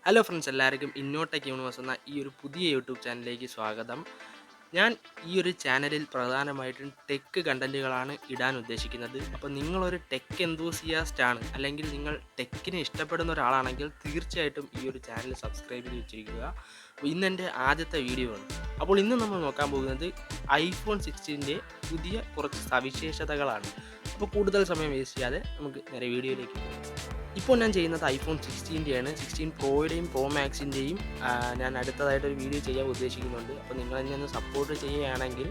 Hello friends, എല്ലാവർക്കും ഇന്നോട്ടേക്ക് universe എന്ന ഈ ഒരു പുതിയ യൂട്യൂബ് ചാനലിലേക്ക് സ്വാഗതം. ഞാൻ ഈ ഒരു ചാനലിൽ പ്രധാനമായിട്ടും ടെക്ക് കണ്ടൻറ്റുകളാണ് ഇടാൻ ഉദ്ദേശിക്കുന്നത്. അപ്പോൾ നിങ്ങളൊരു ടെക്ക് എന്തൂസിയാസ്റ്റ് ആണ്, അല്ലെങ്കിൽ നിങ്ങൾ ടെക്കിനെ ഇഷ്ടപ്പെടുന്ന ഒരാളാണെങ്കിൽ തീർച്ചയായിട്ടും ഈ ഒരു ചാനൽ സബ്സ്ക്രൈബ് ചെയ്ത് വെച്ചിരിക്കുക. ഇന്ന് എൻ്റെ ആദ്യത്തെ വീഡിയോ ആണ്. അപ്പോൾ ഇന്ന് നമ്മൾ നോക്കാൻ പോകുന്നത് iPhone 16ൻ്റെ പുതിയ കുറച്ച് സവിശേഷതകളാണ്. അപ്പോൾ കൂടുതൽ സമയം വേസ്റ്റ് ചെയ്യാതെ നമുക്ക് നേരെ വീഡിയോയിലേക്ക് പോകാം. ഇപ്പോൾ ഞാൻ ചെയ്യുന്നത് iPhone 16ൻ്റെയാണ്. 16 പ്രോയുടെയും പ്രോ മാക്സിൻ്റെയും ഞാൻ അടുത്തതായിട്ടൊരു വീഡിയോ ചെയ്യാൻ ഉദ്ദേശിക്കുന്നുണ്ട്. അപ്പോൾ നിങ്ങൾ എന്നെ ഒന്ന് സപ്പോർട്ട് ചെയ്യുകയാണെങ്കിൽ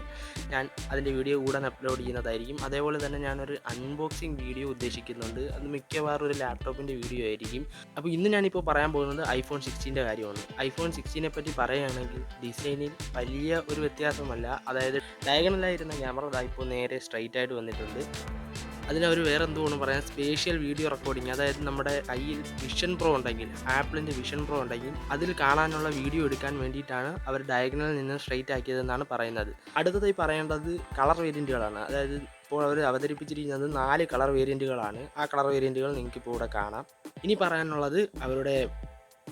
ഞാൻ അതിൻ്റെ വീഡിയോ ഉടൻ അപ്ലോഡ് ചെയ്യുന്നതായിരിക്കും. അതേപോലെ തന്നെ ഞാനൊരു അൺബോക്സിങ് വീഡിയോ ഉദ്ദേശിക്കുന്നുണ്ട്. അത് മിക്കവാറും ഒരു ലാപ്ടോപ്പിൻ്റെ വീഡിയോ ആയിരിക്കും. അപ്പോൾ ഇന്ന് ഞാനിപ്പോൾ പറയാൻ പോകുന്നത് iPhone 16ൻ്റെ കാര്യമാണ്. iPhone 16നെ പറ്റി പറയുകയാണെങ്കിൽ ഡിസൈനിൽ വലിയ ഒരു വ്യത്യാസമല്ല. അതായത് ഡയഗണലായിരുന്ന ക്യാമറ ഇപ്പോൾ നേരെ സ്ട്രൈറ്റ് ആയിട്ട് വന്നിട്ടുണ്ട്. അതിനവർ വേറെ എന്തുകൊണ്ടും പറയാം, സ്പേഷ്യൽ വീഡിയോ റെക്കോർഡിങ്. അതായത് നമ്മുടെ കയ്യിൽ വിഷൻ പ്രോ ഉണ്ടെങ്കിൽ, ആപ്പിളിൻ്റെ വിഷൻ പ്രോ ഉണ്ടെങ്കിൽ അതിൽ കാണാനുള്ള വീഡിയോ എടുക്കാൻ വേണ്ടിയിട്ടാണ് അവർ ഡയഗണലിൽ നിന്ന് സ്ട്രൈറ്റ് ആക്കിയതെന്നാണ് പറയുന്നത്. അടുത്തതായി പറയേണ്ടത് കളർ വേരിയൻറ്റുകളാണ്. അതായത് ഇപ്പോൾ അവർ അവതരിപ്പിച്ചിരിക്കുന്നത് 4 കളർ വേരിയൻറ്റുകളാണ്. ആ കളർ വേരിയൻറ്റുകൾ നിങ്ങൾക്കിപ്പോൾ ഇവിടെ കാണാം. ഇനി പറയാനുള്ളത് അവരുടെ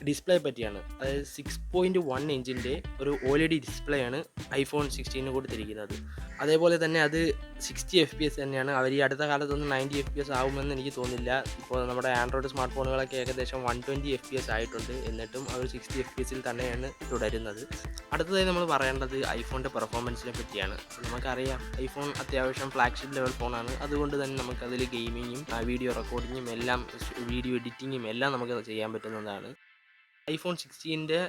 ഡിസ്പ്ലേ പറ്റിയാണ്. അതായത് 6.1 ഇഞ്ചിൻ്റെ ഒരു OLED ഡിസ്പ്ലേ ആണ് iPhone 16 കൊടുത്തിരിക്കുന്നത്. അതേപോലെ തന്നെ അത് 60 FPS തന്നെയാണ്. അവർ ഈ അടുത്ത കാലത്തൊന്നും 90 FPS ആവുമെന്ന് എനിക്ക് തോന്നുന്നില്ല. ഇപ്പോൾ നമ്മുടെ ആൻഡ്രോയിഡ് സ്മാർട്ട് ഫോണുകളൊക്കെ ഏകദേശം 120 FPS ആയിട്ടുണ്ട്. എന്നിട്ടും അവർ 60 FPS തന്നെയാണ് തുടരുന്നത്. അടുത്തതായി നമ്മൾ പറയേണ്ടത് ഐഫോണിൻ്റെ പെർഫോമൻസിനെ പറ്റിയാണ്. നമുക്കറിയാം, ഐഫോൺ അത്യാവശ്യം ഫ്ലാഗ്ഷിപ്പ് ലെവൽ ഫോണാണ്. അതുകൊണ്ട് തന്നെ നമുക്കതിൽ ഗെയിമിങ്ങും വീഡിയോ റെക്കോർഡിങ്ങും എല്ലാം, വീഡിയോ എഡിറ്റിങ്ങും എല്ലാം നമുക്ക് ചെയ്യാൻ പറ്റുന്നതാണ്. iPhone 16ൻ്റെ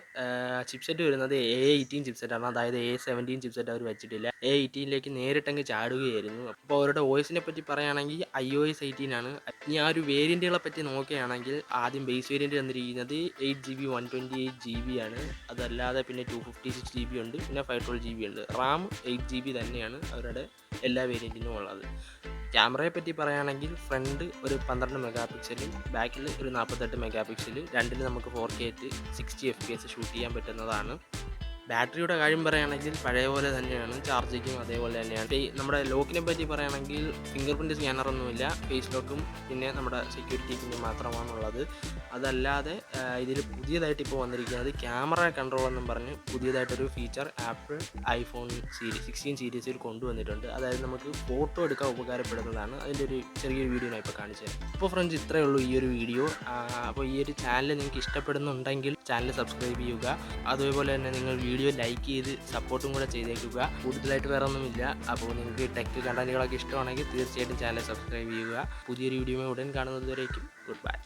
ചിപ്സെറ്റ് വരുന്നത് A18 ചിപ്സെറ്റാണ്. അതായത് A17 ചിപ്സെറ്റ് അവർ വെച്ചിട്ടില്ല. A18ലേക്ക് നേരിട്ടങ്ങ് ചാടുകയായിരുന്നു. അപ്പോൾ അവരുടെ OSനെ പറ്റി പറയുകയാണെങ്കിൽ iOS 18 ആണ്. ഇനി ആ ഒരു വേരിയൻറ്റുകളെ പറ്റി നോക്കുകയാണെങ്കിൽ ആദ്യം ബേസ് വേരിയൻറ്റ് തന്നിരിക്കുന്നത് 8GB 128GB ആണ്. അതല്ലാതെ പിന്നെ 256GB ഉണ്ട്, പിന്നെ 512GB ഉണ്ട്. റാം 8GB തന്നെയാണ് അവരുടെ എല്ലാ വേരിയൻറ്റിനും ഉള്ളത്. ക്യാമറയെ പറ്റി പറയുകയാണെങ്കിൽ ഫ്രണ്ട് ഒരു 12 മെഗാ പിക്സലും ബാക്കിൽ ഒരു 48 മെഗാ പിക്സലും, രണ്ടിൽ നമുക്ക് 4K 60 FPS ഷൂട്ട് ചെയ്യാൻ പറ്റുന്നതാണ്. ബാറ്ററിയുടെ കാര്യം പറയുകയാണെങ്കിൽ പഴയ പോലെ തന്നെയാണ്. ചാർജിങ്ങും അതേപോലെ തന്നെയാണ്. നമ്മുടെ ലോക്കിനെ പറ്റി പറയുകയാണെങ്കിൽ ഫിംഗർ പ്രിൻറ്റ് സ്കാനറൊന്നുമില്ല. ഫേസ് ലോക്കും പിന്നെ നമ്മുടെ സെക്യൂരിറ്റി പിന്ന് മാത്രമാണുള്ളത്. അതല്ലാതെ ഇതിൽ പുതിയതായിട്ട് ഇപ്പോൾ വന്നിരിക്കുന്നത് ക്യാമറ കൺട്രോൾ എന്നും പറഞ്ഞ് പുതിയതായിട്ടൊരു ഫീച്ചർ ആപ്പിൾ iPhone 16 സീരീസിൽ കൊണ്ടുവന്നിട്ടുണ്ട്. അതായത് നമുക്ക് ഫോട്ടോ എടുക്കാൻ ഉപകാരപ്പെടുന്നതാണ്. അതിൻ്റെ ഒരു ചെറിയൊരു വീഡിയോ ഞാൻ ഇപ്പോൾ കാണിച്ചത്. അപ്പോൾ ഫ്രണ്ട്സ്, ഇത്രയേ ഉള്ളൂ ഈ ഒരു വീഡിയോ. അപ്പോൾ ഈ ഒരു ചാനൽ നിങ്ങൾക്ക് ഇഷ്ടപ്പെടുന്നുണ്ടെങ്കിൽ ചാനൽ സബ്സ്ക്രൈബ് ചെയ്യുക. അതേപോലെ തന്നെ നിങ്ങൾ വീഡിയോ ലൈക്ക് ചെയ്ത് സപ്പോർട്ടും കൂടെ ചെയ്തേക്കുക. കൂടുതലായിട്ട് വേറെ ഒന്നുമില്ല. അപ്പോൾ നിങ്ങൾക്ക് ടെക് കണ്ടന്റുകളൊക്കെ ഇഷ്ടമാണെങ്കിൽ തീർച്ചയായിട്ടും ചാനൽ സബ്സ്ക്രൈബ് ചെയ്യുക. പുതിയൊരു വീഡിയോ ഉടൻ കാണുന്നത് വരേക്കും ഗുഡ് ബൈ.